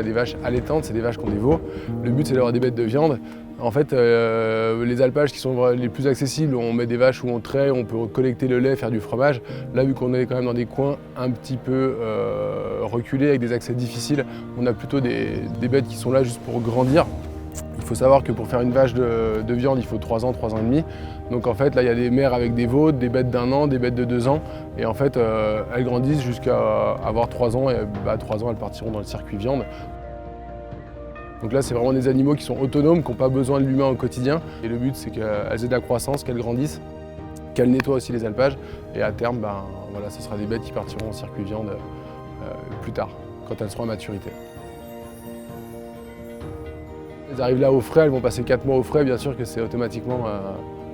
des vaches allaitantes, c'est des vaches qui ont des veaux. Le but c'est d'avoir des bêtes de viande. En fait, les alpages qui sont les plus accessibles, on met des vaches où on traite, on peut collecter le lait, faire du fromage. Là, vu qu'on est quand même dans des coins un petit peu reculés, avec des accès difficiles, on a plutôt des bêtes qui sont là juste pour grandir. Il faut savoir que pour faire une vache de viande, il faut 3 ans, 3 ans et demi. Donc en fait, là, il y a des mères avec des veaux, des bêtes d'1 an, des bêtes de 2 ans. Et en fait, elles grandissent jusqu'à avoir 3 ans. Et à 3 ans, elles partiront dans le circuit viande. Donc là, c'est vraiment des animaux qui sont autonomes, qui n'ont pas besoin de l'humain au quotidien. Et le but, c'est qu'elles aient de la croissance, qu'elles grandissent, qu'elles nettoient aussi les alpages. Et à terme, voilà, ce sera des bêtes qui partiront en circuit viande plus tard, quand elles seront à maturité. Elles arrivent là au frais, elles vont passer 4 mois au frais, bien sûr que c'est automatiquement,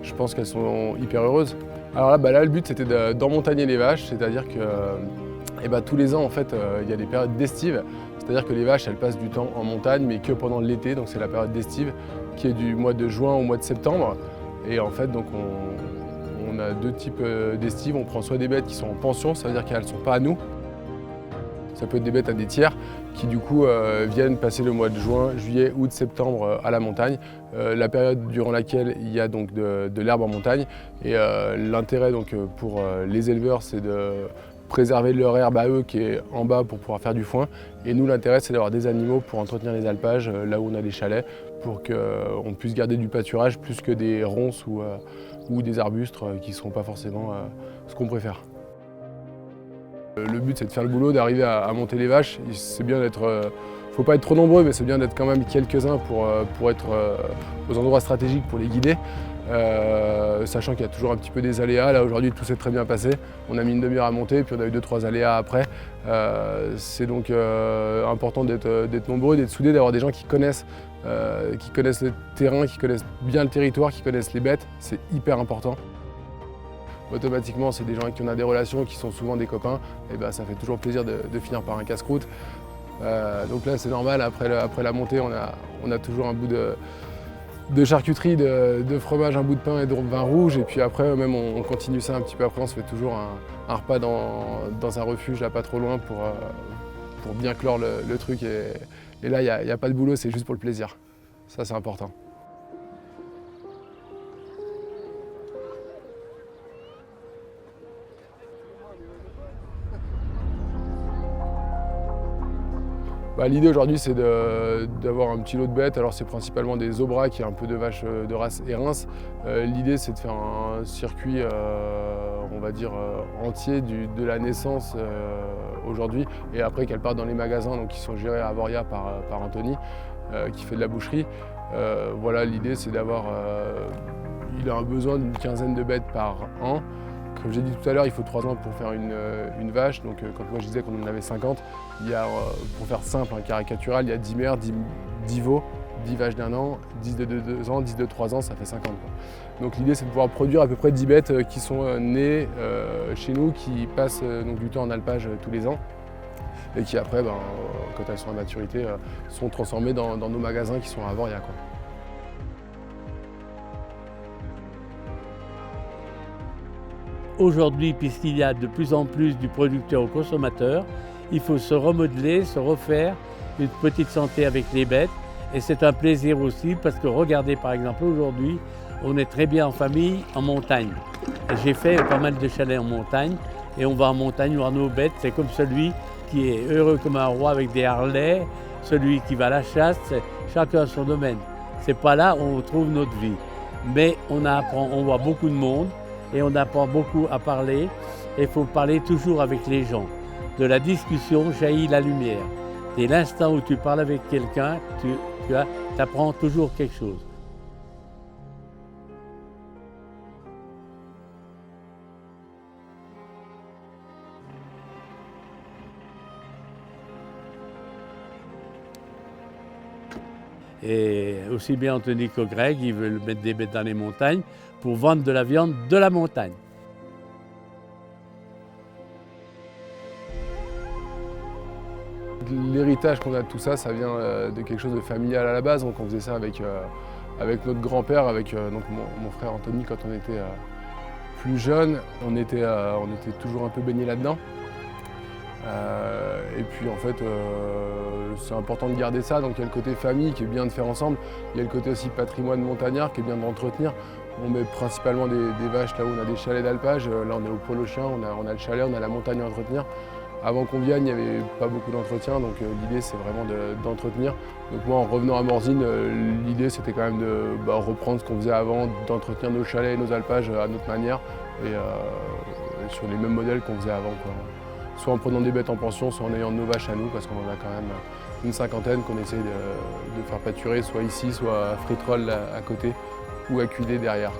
je pense qu'elles sont hyper heureuses. Alors là, le but c'était d'emmontagner les vaches, c'est-à-dire que tous les ans en fait, il y a des périodes d'estive, c'est-à-dire que les vaches elles passent du temps en montagne mais que pendant l'été, donc c'est la période d'estive qui est du mois de juin au mois de septembre. Et en fait donc on a 2 types d'estive, on prend soit des bêtes qui sont en pension, ça veut dire qu'elles ne sont pas à nous. Ça peut être des bêtes à des tiers qui du coup viennent passer le mois de juin, juillet, août, septembre à la montagne, la période durant laquelle il y a donc de l'herbe en montagne. Et l'intérêt donc pour les éleveurs, c'est de préserver leur herbe à eux qui est en bas pour pouvoir faire du foin. Et nous, l'intérêt, c'est d'avoir des animaux pour entretenir les alpages là où on a des chalets, pour qu'on puisse garder du pâturage plus que des ronces ou des arbustes qui ne seront pas forcément ce qu'on préfère. Le but c'est de faire le boulot, d'arriver à monter les vaches. C'est bien d'être, faut pas être trop nombreux, mais c'est bien d'être quand même quelques-uns pour être aux endroits stratégiques pour les guider. Sachant qu'il y a toujours un petit peu des aléas. Là aujourd'hui tout s'est très bien passé. On a mis une demi-heure à monter, puis on a eu 2-3 aléas après. C'est donc important d'être nombreux, d'être soudés, d'avoir des gens qui connaissent le terrain, qui connaissent bien le territoire, qui connaissent les bêtes. C'est hyper important. Automatiquement, c'est des gens avec qui on a des relations, qui sont souvent des copains, et ça fait toujours plaisir de finir par un casse-croûte. Donc là, c'est normal, après la montée, on a toujours un bout de charcuterie, de fromage, un bout de pain et de vin rouge. Et puis après, même on continue ça un petit peu après, on se fait toujours un repas dans un refuge, là, pas trop loin, pour bien clore le truc. Et là, il n'y a pas de boulot, c'est juste pour le plaisir. Ça, c'est important. L'idée aujourd'hui c'est d'avoir un petit lot de bêtes, alors c'est principalement des Aubrac, qui est un peu de vaches de race Érins. L'idée c'est de faire un circuit, on va dire, entier de la naissance aujourd'hui, et après qu'elles partent dans les magasins donc, qui sont gérés à Avoria par Anthony, qui fait de la boucherie. Voilà, l'idée c'est d'avoir, il a un besoin d'une 15aine de bêtes par an. Comme j'ai dit tout à l'heure, il faut 3 ans pour faire une vache. Donc quand moi je disais qu'on en avait 50, il y a, pour faire simple, caricatural, il y a 10 mères, 10 veaux, 10 vaches d'1 an, 10 de 2 ans, 10 de 3 ans, ça fait 50. Donc l'idée c'est de pouvoir produire à peu près 10 bêtes qui sont nées chez nous, qui passent donc, du temps en alpage tous les ans. Et qui après, quand elles sont à maturité, sont transformées dans nos magasins qui sont à Avoria. Aujourd'hui, puisqu'il y a de plus en plus du producteur au consommateur, il faut se remodeler, se refaire une petite santé avec les bêtes. Et c'est un plaisir aussi parce que regardez par exemple aujourd'hui, on est très bien en famille en montagne. J'ai fait pas mal de chalets en montagne et on va en montagne voir nos bêtes. C'est comme celui qui est heureux comme un roi avec des harlets, celui qui va à la chasse, chacun son domaine. C'est pas là où on trouve notre vie. Mais on apprend, on voit beaucoup de monde. Et on apprend beaucoup à parler, et il faut parler toujours avec les gens. De la discussion jaillit la lumière. Dès l'instant où tu parles avec quelqu'un, tu apprends toujours quelque chose. Et aussi bien Anthony que Greg, ils veulent mettre des bêtes dans les montagnes pour vendre de la viande de la montagne. L'héritage qu'on a de tout ça, ça vient de quelque chose de familial à la base. Donc on faisait ça avec notre grand-père, avec donc mon frère Anthony quand on était plus jeune. On était toujours un peu baignés là-dedans. Et puis en fait, c'est important de garder ça. Donc il y a le côté famille qui est bien de faire ensemble. Il y a le côté aussi patrimoine montagnard qui est bien d'entretenir. On met principalement des vaches là où on a des chalets d'alpage. Là on est au Pôle aux Chiens, on a le chalet, on a la montagne à entretenir. Avant qu'on vienne, il n'y avait pas beaucoup d'entretien, donc l'idée c'est vraiment d'entretenir. Donc moi en revenant à Morzine, l'idée c'était quand même de reprendre ce qu'on faisait avant, d'entretenir nos chalets et nos alpages à notre manière et sur les mêmes modèles qu'on faisait avant, quoi. Soit en prenant des bêtes en pension, soit en ayant nos vaches à nous, parce qu'on en a quand même une cinquantaine qu'on essaye de faire pâturer, soit ici, soit à Fritrolles à côté, ou à Cuilé derrière.